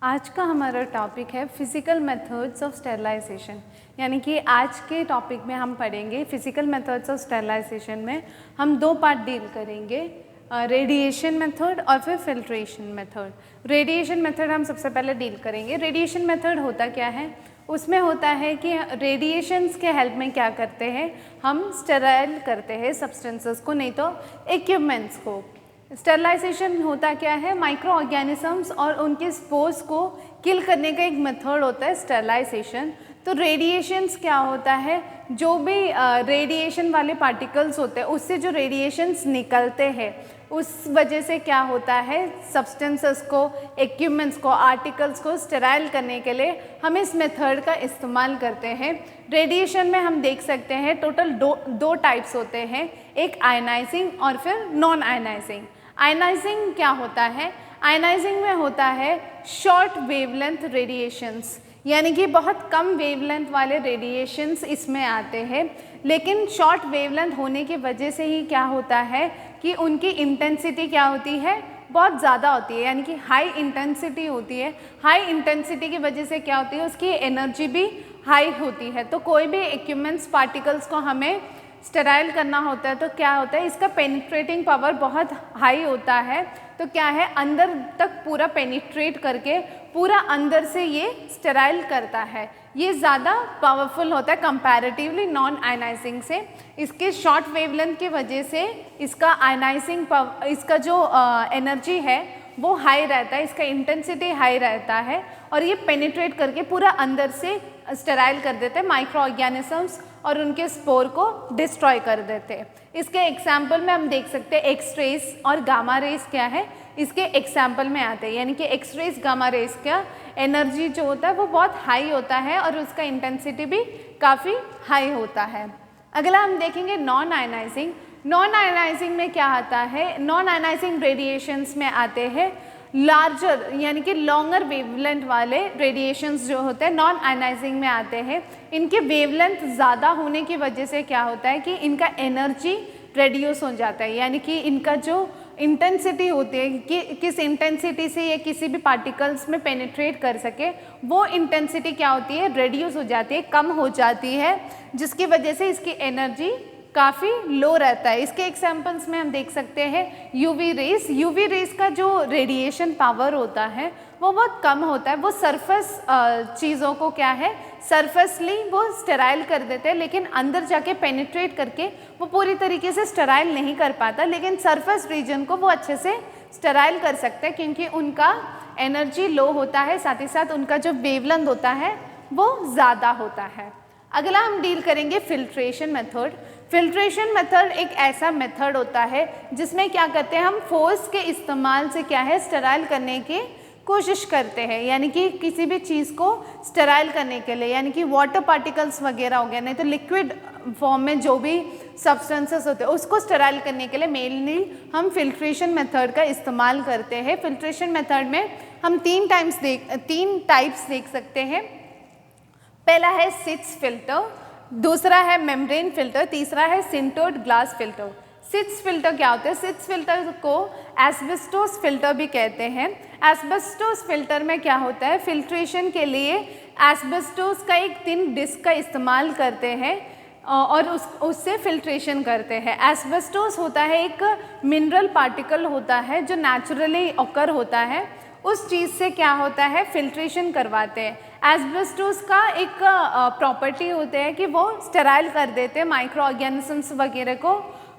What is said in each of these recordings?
आज का हमारा टॉपिक है फिज़िकल मेथड्स ऑफ स्टेरिलाइजेशन। यानी कि आज के टॉपिक में हम पढ़ेंगे फिज़िकल मेथड्स ऑफ स्टेरिलाइजेशन में हम दो पार्ट डील करेंगे, रेडिएशन मेथड और फिर फिल्ट्रेशन मेथड। रेडिएशन मेथड हम सबसे पहले डील करेंगे। रेडिएशन मेथड होता क्या है? उसमें होता है कि रेडिएशंस के हेल्प में क्या करते हैं, हम स्टेराइल करते हैं सब्सटेंसेस को, नहीं तो इक्विपमेंट्स को। स्टेरिलाइजेशन होता क्या है? माइक्रो ऑर्गेनिजम्स और उनके स्पोर्स को किल करने का एक मेथड होता है स्टेरिलाइजेशन। तो रेडिएशंस क्या होता है, जो भी रेडिएशन वाले पार्टिकल्स होते हैं उससे जो रेडिएशंस निकलते हैं उस वजह से क्या होता है, सब्सटेंसेस को, इक्विपमेंट्स को, आर्टिकल्स को स्टेराइल करने के लिए हम इस मेथड का इस्तेमाल करते हैं। रेडिएशन में हम देख सकते हैं टोटल दो टाइप्स होते हैं, एक आयनाइजिंग और फिर नॉन आयनाइजिंग। आयनाइजिंग क्या होता है? आयनाइजिंग में होता है शॉर्ट वेवलेंथ रेडिएशंस, यानी कि बहुत कम वेवलेंथ वाले रेडिएशंस इसमें आते हैं। लेकिन शॉर्ट वेवलेंथ होने की वजह से ही क्या होता है कि उनकी इंटेंसिटी क्या होती है, बहुत ज़्यादा होती है, यानी कि हाई इंटेंसिटी होती है। हाई इंटेंसिटी की वजह से क्या होती है, उसकी एनर्जी भी हाई होती है। तो कोई भी इक्विपमेंट्स पार्टिकल्स को हमें स्टेराइल करना होता है तो क्या होता है, इसका पेनिट्रेटिंग पावर बहुत हाई होता है। तो क्या है, अंदर तक पूरा पेनिट्रेट करके पूरा अंदर से ये स्टेराइल करता है। ये ज़्यादा पावरफुल होता है कंपैरेटिवली नॉन आयनाइजिंग से। इसके शॉर्ट वेवलेंथ की वजह से इसका आयनाइजिंग इसका जो एनर्जी है वो हाई रहता है, इसका इंटेंसिटी हाई रहता है और ये पेनिट्रेट करके पूरा अंदर से स्टेराइल कर देते हैं माइक्रो ऑर्गेनिजम्स और उनके स्पोर को डिस्ट्रॉय कर देते हैं। इसके एग्जाम्पल में हम देख सकते हैं एक्स रेज और गामा रेज क्या है, इसके एग्जाम्पल में आते हैं। यानी कि एक्स रेज गामा रेज का एनर्जी जो होता है वो बहुत हाई होता है और उसका इंटेंसिटी भी काफ़ी हाई होता है। अगला हम देखेंगे नॉन आयनाइजिंग। नॉन आयनाइजिंग में क्या आता है, नॉन आयनाइजिंग रेडिएशंस में आते हैं लार्जर यानी कि लॉन्गर वेवलेंथ वाले रेडिएशंस जो होते हैं नॉन आयनाइजिंग में आते हैं। इनके वेवलेंथ ज़्यादा होने की वजह से क्या होता है कि इनका एनर्जी रेड्यूस हो जाता है, यानी कि इनका जो इंटेंसिटी होती है कि किस इंटेंसिटी से ये किसी भी पार्टिकल्स में पेनिट्रेट कर सके, वो इंटेंसिटी क्या होती है, रेड्यूस हो जाती है, कम हो जाती है, जिसकी वजह से इसकी एनर्जी काफ़ी लो रहता है। इसके एग्जाम्पल्स में हम देख सकते हैं यूवी रेस। यूवी रेस का जो रेडिएशन पावर होता है वो बहुत कम होता है। वो सरफेस चीज़ों को क्या है, सरफेसली वो स्टेराइल कर देते हैं, लेकिन अंदर जाके पेनिट्रेट करके वो पूरी तरीके से स्टेराइल नहीं कर पाता। लेकिन सरफेस रीजन को वो अच्छे से स्टेराइल कर सकते हैं क्योंकि उनका एनर्जी लो होता है, साथ ही साथ उनका जो वेवलेंथ होता है वो ज़्यादा होता है। अगला हम डील करेंगे फिल्ट्रेशन मेथड। फिल्ट्रेशन मेथड एक ऐसा मेथड होता है जिसमें क्या करते हैं, हम फोर्स के इस्तेमाल से क्या है, स्टेराइल करने की कोशिश करते हैं। यानी कि किसी भी चीज़ को स्टेराइल करने के लिए, यानी कि वाटर पार्टिकल्स वगैरह हो गया, नहीं तो लिक्विड फॉर्म में जो भी सब्सटेंसेस होते हैं उसको स्टेराइल करने के लिए मेनली हम फिल्ट्रेशन मेथड का इस्तेमाल करते हैं। फिल्ट्रेशन मेथड में हम तीन टाइप्स देख सकते हैं। पहला है सिट्स फिल्टर, दूसरा है मेम्ब्रेन फिल्टर, तीसरा है sintered glass filter. Seitz filter क्या होता है? सिट्स फिल्टर को एस्बेस्टोस फिल्टर भी कहते हैं। एस्बेस्टोस फिल्टर में क्या होता है, फिल्ट्रेशन के लिए एस्बेस्टोस का एक थिन डिस्क का इस्तेमाल करते हैं और उससे फिल्ट्रेशन करते हैं। एस्बेस्टोस होता है एक मिनरल पार्टिकल होता है जो नेचुरली ऑकर होता है, उस चीज़ से क्या होता है, फिल्ट्रेशन करवाते हैं। एस्बेस्टोस का एक प्रॉपर्टी होता है कि वो स्टेराइल कर देते हैं, माइक्रो ऑर्गेनिजम्स वगैरह को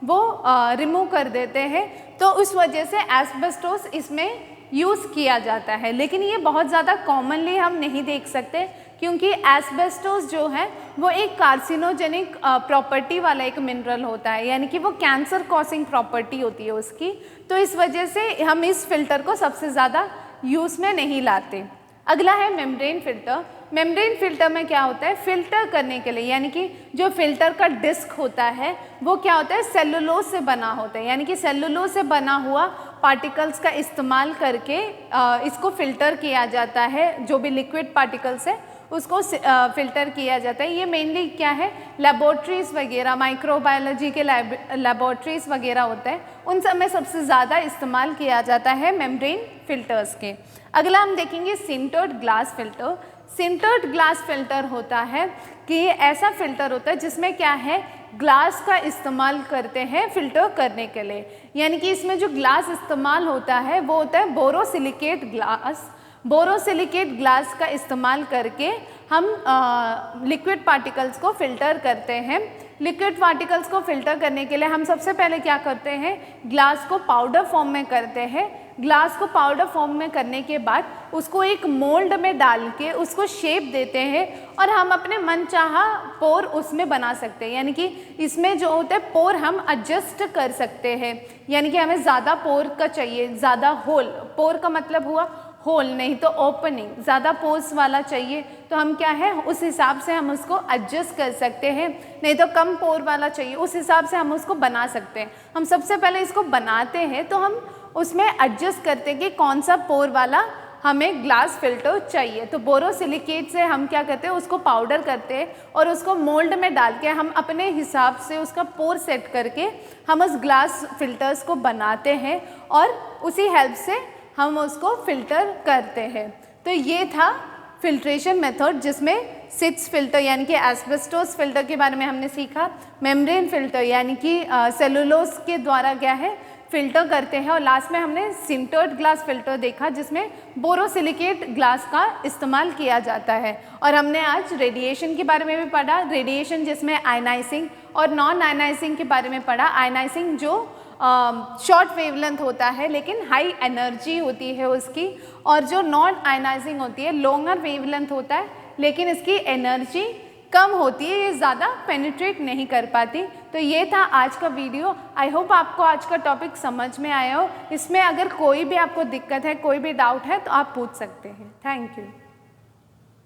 वो रिमूव कर देते हैं। तो उस वजह से एस्बेस्टोस इसमें यूज़ किया जाता है। लेकिन ये बहुत ज़्यादा कॉमनली हम नहीं देख सकते क्योंकि एस्बेस्टोस जो है वो एक कार्सिनोजेनिक प्रॉपर्टी वाला एक मिनरल होता है, यानी कि वो कैंसर कॉजिंग प्रॉपर्टी होती है उसकी। तो इस वजह से हम इस फिल्टर को सबसे ज़्यादा यूज़ में नहीं लाते। अगला है मेम्ब्रेन फिल्टर। मेम्ब्रेन फिल्टर में क्या होता है, फिल्टर करने के लिए, यानी कि जो फिल्टर का डिस्क होता है वो क्या होता है, सेलुलोज से बना होता है। यानी कि सेलुलोज से बना हुआ पार्टिकल्स का इस्तेमाल करके इसको फिल्टर किया जाता है। जो भी लिक्विड पार्टिकल्स है उसको फ़िल्टर किया जाता है। ये मेनली क्या है, लेबोरेटरीज़ वगैरह, माइक्रोबायोलॉजी के लेबोरेटरीज़ वगैरह होते हैं, उन सब में सबसे ज़्यादा इस्तेमाल किया जाता है मेम्ब्रेन फ़िल्टर्स के। अगला हम देखेंगे sintered glass filter. Sintered glass filter होता है कि ये ऐसा फ़िल्टर होता है जिसमें क्या है, ग्लास का इस्तेमाल करते हैं फ़िल्टर करने के लिए। यानी कि इसमें जो ग्लास इस्तेमाल होता है वो होता है बोरोसिलिकेट ग्लास। बोरोसिलिकेट ग्लास का इस्तेमाल करके हम लिक्विड पार्टिकल्स को फ़िल्टर करते हैं। लिक्विड पार्टिकल्स को फ़िल्टर करने के लिए हम सबसे पहले क्या करते हैं, ग्लास को पाउडर फॉर्म में करते हैं। ग्लास को पाउडर फॉर्म में करने के बाद उसको एक मोल्ड में डाल के उसको शेप देते हैं और हम अपने मनचाहा पोर उसमें बना सकते हैं। यानी कि इसमें जो होता है पोर हम एडजस्ट कर सकते हैं। यानी कि हमें ज़्यादा पोर का चाहिए, ज़्यादा होल, पोर का मतलब हुआ होल नहीं तो ओपनिंग, ज़्यादा पोर्स वाला चाहिए तो हम क्या है उस हिसाब से हम उसको एडजस्ट कर सकते हैं। नहीं तो कम पोर वाला चाहिए, उस हिसाब से हम उसको बना सकते हैं। हम सबसे पहले इसको बनाते हैं तो हम उसमें एडजस्ट करते हैं कि कौन सा पोर वाला हमें ग्लास फ़िल्टर चाहिए। तो बोरोसिलिकेट से हम क्या करते हैं, उसको पाउडर करते हैं और उसको मोल्ड में डाल के हम अपने हिसाब से उसका पोर सेट करके हम उस ग्लास फ़िल्टर्स को बनाते हैं और उसी हेल्प से हम उसको फ़िल्टर करते हैं। तो ये था फिल्ट्रेशन मेथड जिसमें सिट्स फ़िल्टर यानी कि एस्बेस्टोस फ़िल्टर के बारे में हमने सीखा, मेम्ब्रेन फ़िल्टर यानी कि सेलुलोज के द्वारा क्या है फ़िल्टर करते हैं, और लास्ट में हमने सिंटर्ड ग्लास फ़िल्टर देखा जिसमें बोरोसिलिकेट ग्लास का इस्तेमाल किया जाता है। और हमने आज रेडिएशन के बारे में भी पढ़ा, रेडिएशन जिसमें आयनाइजिंग और नॉन आयनाइजिंग के बारे में पढ़ा। आयनाइजिंग जो शॉर्ट वेवलेंथ होता है लेकिन हाई एनर्जी होती है उसकी, और जो नॉन आयनाइजिंग होती है लॉन्गर वेवलेंथ होता है लेकिन इसकी एनर्जी कम होती है, ये ज़्यादा पेनिट्रेट नहीं कर पाती। तो ये था आज का वीडियो। आई होप आपको आज का टॉपिक समझ में आया हो। इसमें अगर कोई भी आपको दिक्कत है, कोई भी डाउट है तो आप पूछ सकते हैं। Thank you.